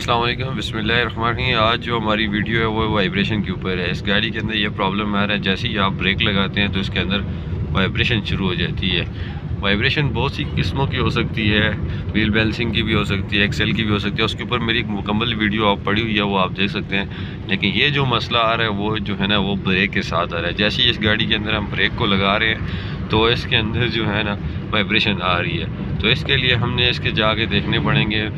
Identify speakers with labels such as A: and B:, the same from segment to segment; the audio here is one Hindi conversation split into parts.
A: अस्सलाम वालेकुम, बिस्मिल्लाहिर्रहमानिर्रहीम। आज जो हमारी वीडियो है वो वाइब्रेशन के ऊपर है। इस गाड़ी के अंदर ये प्रॉब्लम आ रहा है, जैसे ही आप ब्रेक लगाते हैं तो इसके अंदर वाइब्रेशन शुरू हो जाती है। वाइब्रेशन बहुत सी किस्मों की हो सकती है, व्हील बैलेंसिंग की भी हो सकती है, एक्सेल की भी हो सकती है। उसके ऊपर मेरी एक मुकम्मल वीडियो आप पड़ी हुई है, वो आप देख सकते हैं। लेकिन ये जो मसला आ रहा है वो जो है ना वो ब्रेक के साथ आ रहा है। जैसे ही इस गाड़ी के अंदर हम ब्रेक को लगा रहे हैं तो इसके अंदर जो है ना वाइब्रेशन आ रही है। तो इसके लिए हमने इसके जाके देखने पड़ेंगे,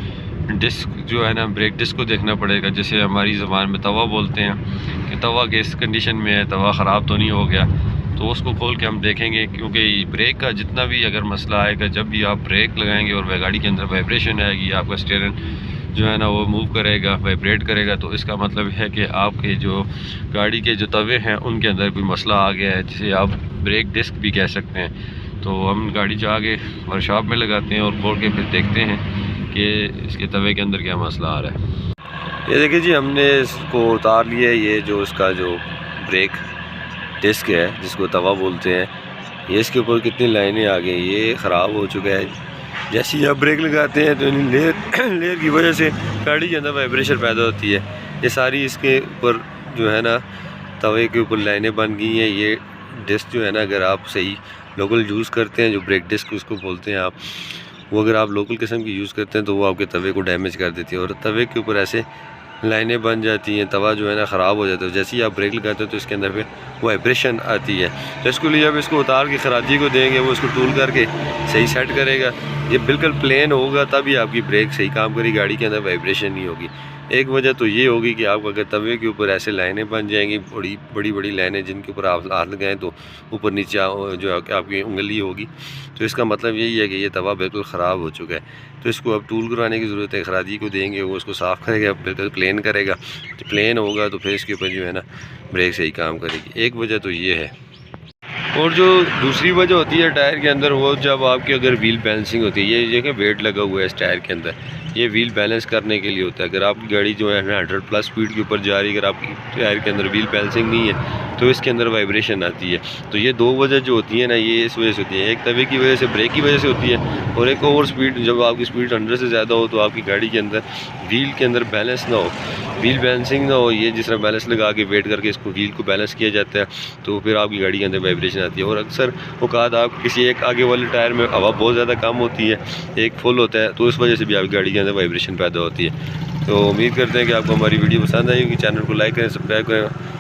A: डिस्क जो है ना ब्रेक डिस्क को देखना पड़ेगा। जैसे हमारी ज़बान में तवा बोलते हैं कि तवा किस कंडीशन में है, तवा ख़राब तो नहीं हो गया। तो उसको खोल के हम देखेंगे, क्योंकि ब्रेक का जितना भी अगर मसला आएगा, जब भी आप ब्रेक लगाएंगे और वह गाड़ी के अंदर वाइब्रेशन आएगी, आपका स्टीयरिंग जो है ना वो मूव करेगा, वाइब्रेट करेगा, तो इसका मतलब है कि आपके जो गाड़ी के जो तवे हैं उनके अंदर कोई मसला आ गया है, जिसे आप ब्रेक डिस्क भी कह सकते हैं। तो हम गाड़ी जाके वर्कशॉप में लगाते हैं और खोल के फिर देखते हैं कि इसके तवे के अंदर क्या मसला आ रहा है। ये देखिए जी, हमने इसको उतार लिया है। ये जो इसका जो ब्रेक डिस्क है, जिसको तवा बोलते हैं, ये इसके ऊपर कितनी लाइनें आ गई, ये ख़राब हो चुका है। जैसे ही आप ब्रेक लगाते हैं तो इन लेयर की वजह से गाड़ी के अंदर वाइब्रेशन पैदा होती है। ये सारी इसके ऊपर जो है ना तवे के ऊपर लाइनें बन गई हैं। ये डिस्क जो है ना, अगर आप सही लोकल यूज़ करते हैं, जो ब्रेक डिस्क उसको बोलते हैं आप, वो अगर आप लोकल किस्म की यूज़ करते हैं तो वो आपके तवे को डैमेज कर देती है और तवे के ऊपर ऐसे लाइनें बन जाती हैं, तवा जो है ना ख़राब हो जाता है। जैसे ही आप ब्रेक लगाते हो तो इसके अंदर फिर वाइब्रेशन आती है। तो इसके लिए जब इसको उतार के खराजी को देंगे, वो इसको टूल करके सही सेट करेगा। ये बिल्कुल प्लेन होगा तभी आपकी ब्रेक सही काम करेगी, गाड़ी के अंदर वाइब्रेशन नहीं होगी। एक वजह तो ये होगी कि आप अगर तवे के ऊपर ऐसे लाइनें बन जाएंगी, बड़ी बड़ी लाइनें, जिनके ऊपर आप हाथ लगाएं तो ऊपर नीचे जो आपकी उंगली होगी, तो इसका मतलब यही है कि ये तवा बिल्कुल ख़राब हो चुका है। तो इसको अब टूल करवाने की ज़रूरत है। खराजी को देंगे, वो उसको साफ़ करेगा, बिल्कुल प्लेन करेगा। तो प्लेन होगा तो फिर इसके ऊपर जो है ना ब्रेक सही काम करेगी। एक वजह तो ये है। और जो दूसरी वजह होती है टायर के अंदर, वो जब आपकी अगर व्हील बैलेंसिंग होती है, ये देखिए वेट लगा हुआ है इस टायर के अंदर, ये व्हील बैलेंस करने के लिए होता है। अगर आपकी गाड़ी जो है 100+ स्पीड के ऊपर जा रही है, अगर आपकी टायर के अंदर व्हील बैलेंसिंग नहीं है तो इसके अंदर वाइब्रेशन आती है। तो ये दो वजह जो होती है ना, ये इस वजह से होती है। एक तवे की वजह से, ब्रेक की वजह से होती है, और एक ओवर स्पीड, जब आपकी स्पीड 100 से ज़्यादा हो तो आपकी गाड़ी के अंदर व्हील के अंदर बैलेंस ना हो, व्हील बैलेंसिंग ना हो। ये जिस तरह बैलेंस लगा के वेट करके इसको व्हील को बैलेंस किया जाता है, तो फिर आपकी गाड़ी के अंदर वाइब्रेशन आती है। और अक्सर औकात आप किसी एक आगे वाले टायर में हवा बहुत ज़्यादा कम होती है, एक फुल होता है, तो इस वजह से भी आपकी गाड़ी के अंदर वाइब्रेशन पैदा होती है। तो उम्मीद करते हैं कि आपको हमारी वीडियो पसंद आई होगी। चैनल को लाइक करें, सब्सक्राइब करें।